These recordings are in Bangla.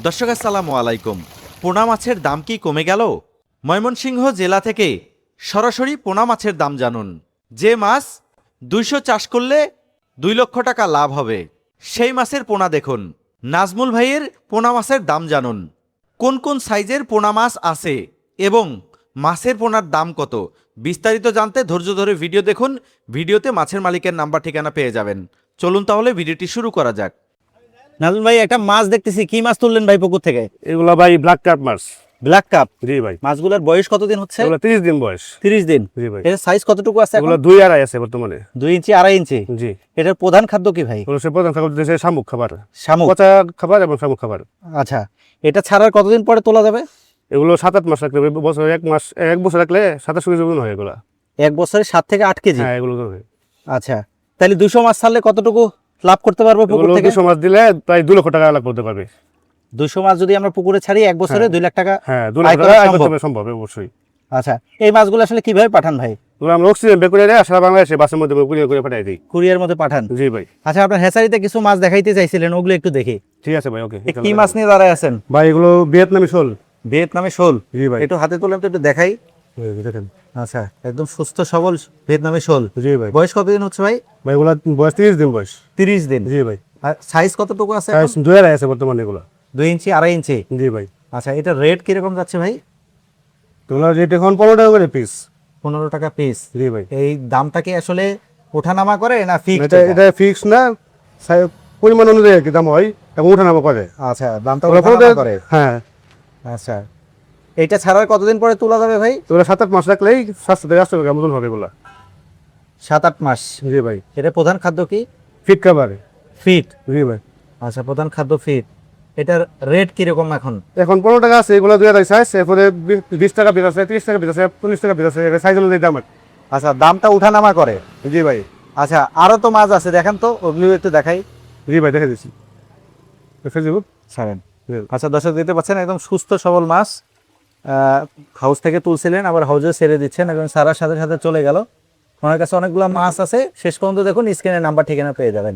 দর্শক আসসালামু আলাইকুম। পোনা মাছের দাম কি কমে গেল? ময়মনসিংহ জেলা থেকে সরাসরি পোনা মাছের দাম জানুন। যে মাছ 200 চাষ করলে 2 লক্ষ টাকা লাভ হবে, সেই মাছের পোনা দেখুন। নাজমুল ভাইয়ের পোনা মাছের দাম জানুন। কোন কোন সাইজের পোনা মাছ আছে এবং মাছের পোনার দাম কত, বিস্তারিত জানতে ধৈর্য ধরে ভিডিও দেখুন। ভিডিওতে মাছের মালিকের নাম্বার ঠিকানা পেয়ে যাবেন। চলুন তাহলে ভিডিওটি শুরু করা যাক। নাজমুল ভাই, একটা মাছ দেখতেছি, কি মাছ তুললেন ভাই পুকুর থেকে? এগুলা ভাই ব্ল্যাক কাপ মাছ। Black carp? জি ভাই। মাছগুলোর বয়স কতদিন হচ্ছে? এগুলা 30 দিন বয়স। 30 দিন। জি ভাই। এর সাইজ কতটুকু আছে এখন? এগুলা 2.5 আছে বর্তমানে। 2 ইঞ্চি 2.5 ইঞ্চি? জি। এটার প্রধান খাদ্য কি ভাই? এগুলো সে প্রধান খাবার দেশে শামুক খাবার। শামুক? পচা খাবার এবং শামুক খাবার। আচ্ছা, এটা ছাড়ার কতদিন পরে তোলা যাবে? এগুলো 7-8 মাস রাখলে, বছর এক বছর রাখলে 27 কেজি ওজন হয় এগুলা। এক বছরে 7 থেকে 8 কেজি? হ্যাঁ, এগুলো হয়। আচ্ছা, তাহলে 200 মাছ ছাড়লে কতটুকু লাভ করতে পারবো পুকুর এগুলো থেকে? 200 মাছ দিলে প্রায় 2 লক্ষ টাকা লাভ করতে পারবে। 200 মাছ যদি আমরা পুকুরে ছাড়ি এক বছরে 2 লাখ টাকা? হ্যাঁ, 2 আয় লক্ষ করা টাকা আয় সম্ভব? করতে সম্ভব অবশ্যই। আচ্ছা, এই মাছগুলো আসলে কিভাবে পাঠান ভাই? এগুলো আমরা অক্সিজেন বের করে দেয়, সারা বাংলাদেশে বাসের মধ্যে কুরিয়ার করে পাঠিয়ে দিই। কুরিয়ার মধ্যে পাঠান? জি ভাই। আচ্ছা, আপনার হ্যাচারিতে কিছু মাছ দেখাইতে চাইছিলেন, ওগুলো একটু দেখি। ঠিক আছে ভাই, ওকে। কি মাছ নিয়ে দাঁড়ায় আছেন ভাই? এগুলো ভিয়েতনামি শোল। ভিয়েতনামি শোল? জি ভাই। একটু হাতে তুলেন তো, একটু দেখাই। দেখেন। আচ্ছা, একদম সুস্থ সবল ভিয়েতনামি শোল। জি ভাই। বয়স কতদিন হচ্ছে ভাই? ভাই এগুলা বয়স 30 দিন বয়স। 30 দিন? জি ভাই। আর সাইজ কতটুকু আছে? 2.5 আছে বর্তমানে এগুলো। 2 ইঞ্চি 2.5 ইঞ্চি? জি ভাই। আচ্ছা, এটা রেট কিরকম যাচ্ছে ভাই? তোমরা রেট এখন 15 টাকা করে পিস। 15 টাকা পিস? জি ভাই। এই দামটা কি আসলে ওঠানামা করে না ফিক্সড? এটা ফিক্স না, পরিমাণ অনুযায়ী আর কি দাম হয় এবং ওঠানামা করে। আচ্ছা, দামটা ওঠানামা করে? হ্যাঁ। আচ্ছা, এটা ছাড়ার কতদিন পরে তোলা যাবে ভাই? তোমরা 7-8 মাস রাখলেই 700 থেকে 800 টাকা মতন হবে এগুলা। 7-8 মাস? জি ভাই। এটা প্রধান খাদ্য কি? ফিট খাবার। ফিট? জি ভাই। আচ্ছা, প্রধান খাদ্য ফিট। এটার রেট কিরকম এখন? এখন 15 টাকা আছে, এগুলো 2.5 সাইজ, এরপরে 20 টাকা পিস আছে, 30 টাকা পিস আছে, 40 টাকা পিস আছে, সাইজ অনুযায়ী দাম। আচ্ছা, দামটা উঠানামা করে? জি ভাই। আচ্ছা, আরো তো মাছ আছে, দেখেন তো, ওগুলো একটু দেখাই। জি ভাই, দেখে দিচ্ছি। ফেসবুক ছাড়েন। আচ্ছা, দর্শক দেখতে পাচ্ছেন, একদম সুস্থ সবল মাছ। হাউস থেকে তুলছিলেন, আবার হাউসে ছেড়ে দিচ্ছেন এবং সারার সাথে সাথে চলে গেল। ওনার কাছে অনেকগুলো মাছ আছে, শেষ পর্যন্ত দেখুন স্ক্রিনে নাম্বার ঠিকানা পেয়ে যাবেন।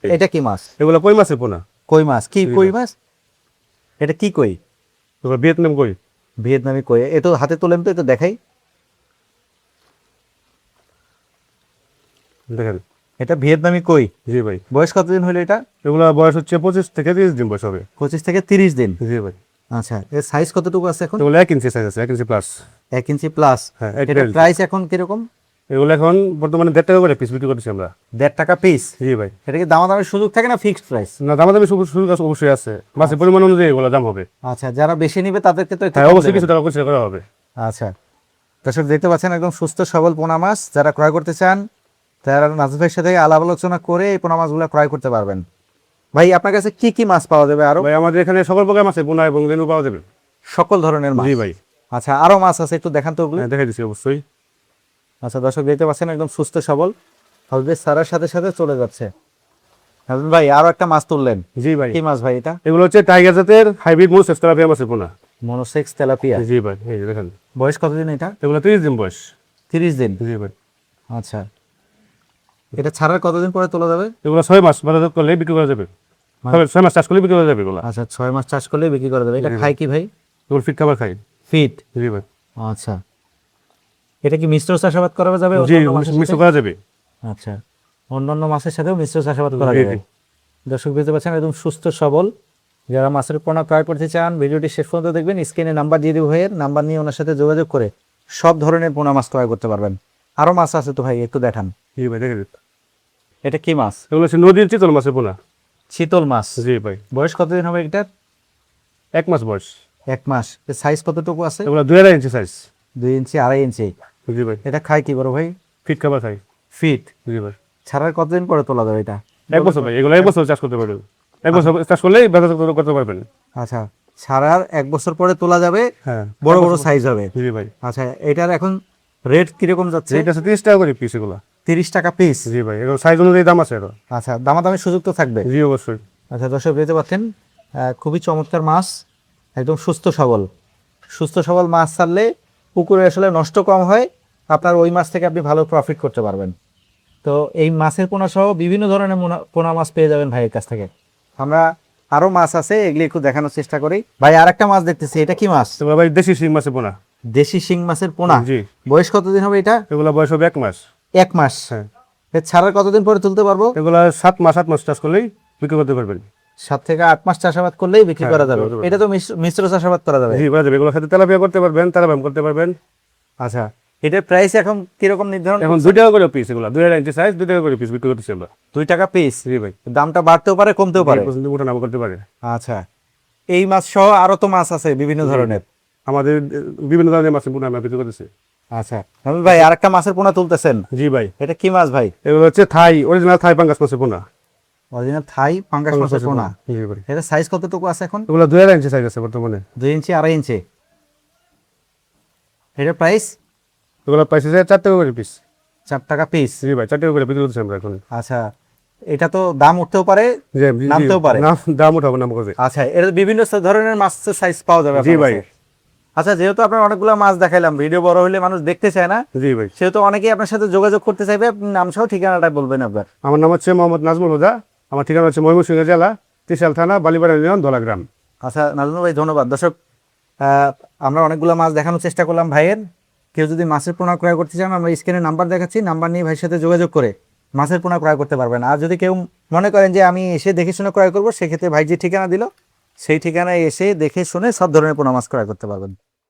এটা কি মাছ? এগুলো কই মাছের পোনা। কই মাছ? কি কই মাছ? এটা কি কই? এগুলো ভিয়েতনাম কই। ভিয়েতনামি কই? এ তো হাতে তোলেন তো, একটু দেখাই। দেখেন। এটা ভিয়েতনামি কই? জি ভাই। বয়স কতদিন হলো এটা? এগুলা বয়স হচ্ছে 25 থেকে 30 দিন বয়স হবে। 25 থেকে 30 দিন? জি ভাই। আচ্ছা, এর সাইজ কতটুকু আছে এখন? এগুলো 1 ইঞ্চি সাইজ আছে, 1 ইঞ্চি প্লাস। 1 ইঞ্চি প্লাস? হ্যাঁ। এটা প্রাইস এখন কিরকম? এগুলো এখন বর্তমানে 1.5 টাকা করে পিস বিক্রি করতেছি আমরা। 1.5 টাকা পিস? জি ভাই। এটা কি দামাদামের সুযোগ থাকে না ফিক্সড প্রাইস? না, দামাদামি সুযোগ অবশ্যই আছে, মাছের পরিমাণ অনুযায়ী এগুলো দাম হবে। আচ্ছা, যারা বেশি নিবে তাদেরকে তো একটু হ্যাঁ, কম অবশ্যই দেবেন। কিছু টাকা পয়সা করা হবে। আচ্ছা, দর্শক দেখতে পাচ্ছেন, একদম সুস্থ সবল পোনা মাছ। যারা ক্রয় করতে চান তারা নাজমুল ভাইয়ের সাথে আলাপ আলোচনা করে এই পোনা মাছগুলো ক্রয় করতে পারবেন। ভাই, আপনার কাছে কি কি মাছ পাওয়া যাবে আরো? ভাই আমাদের এখানে সকল প্রকার মাছের পোনা এবং রেনু পাওয়া যাবে। সকল ধরনের মাছ? জি ভাই। আচ্ছা, আরো মাছ আছে, একটু দেখান তো ওগুলো। হ্যাঁ, দেখে দিচ্ছি অবশ্যই। আচ্ছা, দর্শক দেখতে পাচ্ছেন, একদম সুস্থ সবল হাউসবে সারার সাথে সাথে চলে যাচ্ছে। নাজমুল ভাই, আরো একটা মাছ তুললেন। জি ভাই। কি মাছ ভাই এটা? এগুলো হচ্ছে টাইগার জাতের হাইব্রিড মোনোসেক্স তেলাপিয়া মাছের পোনা। Monosex tilapia? জি ভাই, এই যে দেখেন। বয়স কতদিন এটা? এগুলো 30 দিন বয়স। 30 দিন? জি ভাই। আচ্ছা, এটা ছাড়ার কতদিন পরে তোলা যাবে? এগুলো 6 মাস বাজারজাত করলে বিক্রি করা যাবে। 6 মাস চাষ করলে বিক্রি করা যাবে এগুলো। আচ্ছা, 6 মাস চাষ করলে বিক্রি করা যাবে। এটা খায় কি ভাই? এগুলো ফিট খাবার খাই। ফিট? জি ভাই। আচ্ছা, এটা কি মিশ্র চাষাবাদ করা যাবে? জি, অন্যান্য মাছের মিক্স সাথে? করা যাবে। আচ্ছা, অন্যান্য মাছের সাথেও মিশ্র চাষাবাদ করা জি, যাবে। জি। দর্শক বুঝতে পারছেন, একদম সুস্থ সবল। যারা মাছের পোনা ক্রয় করতে চান ভিডিওটি শেষ পর্যন্ত দেখবেন। স্ক্রিনে নাম্বার দিয়ে দিব ভাইয়ের, নাম্বার নিয়ে ওনার সাথে যোগাযোগ করে সব ধরনের পোনা মাছ ক্রয় করতে পারবেন। আরো মাছ আছে তো ভাই, একটু দেখান। জি ভাই, দেখে দিচ্ছি। এটা কি মাছ? এগুলো হচ্ছে নদীর চিতল মাছের পোনা। চিতল মাছ? জি ভাই। বয়স কতদিন হবে এটার? 1 মাস বয়স। 1 মাস? এর সাইজ কতটুকু আছে? এগুলো 2.5 ইঞ্চি সাইজ। 2 ইঞ্চি 2.5 ইঞ্চি? জি ভাই। এটা খায় কি বড় ভাই? ফিট খাবার খাই। ফিট? জি ভাই। ছাড়ার কতদিন পরে তোলা যাবে এটা? 1 বছর ভাই, এগুলো 1 বছর চাষ করতে পারবেন। 1 বছর চাষ করলেই বাজারজাত করতে পারবেন। আচ্ছা, ছাড়ার 1 বছর পরে তোলা যাবে, হ্যাঁ, বড় বড় সাইজ হবে। জি ভাই। আচ্ছা, এটার এখন রেট কিরকম যাচ্ছে? এটা আছে 30 টাকা করে পিস এগুলো। 30 টাকা পিস? জি ভাই, এগুলো সাইজ অনুযায়ী দাম আছে এগুলো। আচ্ছা, দামাদামির সুযোগ তো থাকবে? জি অবশ্যই। আচ্ছা, দর্শক দেখতে পাচ্ছেন, খুবই চমৎকার মাছ, একদম সুস্থ সবল। সুস্থ সবল মাছ ছাড়লে পুকুরে আসলে নষ্ট কম হয়, আপনার ওই মাছ থেকে আপনি ভালো প্রফিট করতে পারবেন। তো এই মাছের পোনা সহ বিভিন্ন ধরনের পোনা মাছ পেয়ে যাবেন ভাইয়ের কাছ থেকে। আমরা আরো মাছ আছে, এগুলি একটু দেখানোর চেষ্টা করি। ভাই আরেকটা মাছ দেখতেছি, এটা কি মাছ? এগুলো ভাই দেশি শিং মাছের পোনা। দেশি শিং মাছের পোনা। জি। বয়স কতদিন হবে এটা? এগুলো বয়স হবে 1 মাস। 1 মাস। হ্যাঁ। এর ছাড়ার কতদিন পরে তুলতে পারবো? এগুলো 8 মাস চাষ করলেই বিক্রি করতে পারবেন। 7 থেকে 8 মাস চাষাবাদ করলেই বিক্রি হ্যাঁ, করা যাবে। করতে পারবেন। এটা তো মিশ্র চাষাবাদ করা যাবে। জি করা যাবে, এগুলোর সাথে তেলাপিয়া করতে পারবেন, তারাবাম করতে পারবেন। আচ্ছা, এটার প্রাইস এখন কিরকম নির্ধারণ? এখন 2 টাকা করে পিস, এগুলো 2.5 ইঞ্চি সাইজ, 2 টাকা করে পিস বিক্রি করতেছি আমরা। 2 টাকা পিস। জি ভাই। দামটা বাড়তেও পারে কমতেও পারে। ওঠা নামা করতে পারে। আচ্ছা, এই মাছ সহ আরো তো মাছ আছে বিভিন্ন ধরনের। আমাদের বিভিন্ন ধরনের মাছের পোনা আমরা বিক্রি করতেছি। আচ্ছা রবি ভাই, আরেকটা মাছের পোনা তুলতেছেন। জি ভাই। এটা কি মাছ ভাই? এগুলো হচ্ছে থাই, অরিজিনাল থাই পাঙ্গাস মাছের পোনা। অরিজিনাল থাই পাঙ্গাস মাছের পোনা। জি ভাই। এটা সাইজ কতটুকু আছে এখন? এগুলো 2.5 ইঞ্চি সাইজ আছে বর্তমানে। 2 ইঞ্চি 2.5 ইঞ্চি। এটার প্রাইস? এগুলো পাইছে 4 টাকা করে পিস। 4 টাকা পিস। জি ভাই, 4 টাকা করে বিক্রি করতেছি আমরা এখন। আচ্ছা, এটা তো দাম উঠতেও পারে জি, নামতেও পারে। দাম উঠাবো নাম করে। আচ্ছা, এর বিভিন্ন ধরনের মাছের সাইজ পাওয়া যাবে জি আপনার ভাই। কাছে? আচ্ছা, যেহেতু আপনার অনেকগুলো মাছ দেখাইলাম, ভিডিও বড় হলে মানুষ দেখতে চায় না, জি ভাই। সেহেতু অনেকেই আপনার সাথে যোগাযোগ করতে চাইবে। আপনি নাম সহ ঠিকানাটা বলবেন আপনার। আমার নাম হচ্ছে মোহাম্মদ নাজমুল হুদা। আমার ঠিকানা হচ্ছে ময়মনসিংহ জেলা, ত্রিশাল থানা, বালিপাড়া ইউনিয়ন, ধলা গ্রাম। আচ্ছা নাজমুল ভাই, ধন্যবাদ। দর্শক, আমরা অনেকগুলো মাছ দেখানোর চেষ্টা করলাম ভাইয়ের। কেউ যদি মাছের পোনা ক্রয় করতে চান, আমরা স্ক্রিনে নাম্বার দেখাচ্ছি, নাম্বার নিয়ে ভাইয়ের সাথে যোগাযোগ করে মাছের পোনা ক্রয় করতে পারবেন। আর যদি কেউ মনে করেন যে আমি এসে দেখে শুনে ক্রয় করবো, সেক্ষেত্রে ভাই যে ঠিকানা দিল সেই ঠিকানায় এসে দেখে শুনে সব ধরনের পোনা মাছ ক্রয় করতে পারবেন।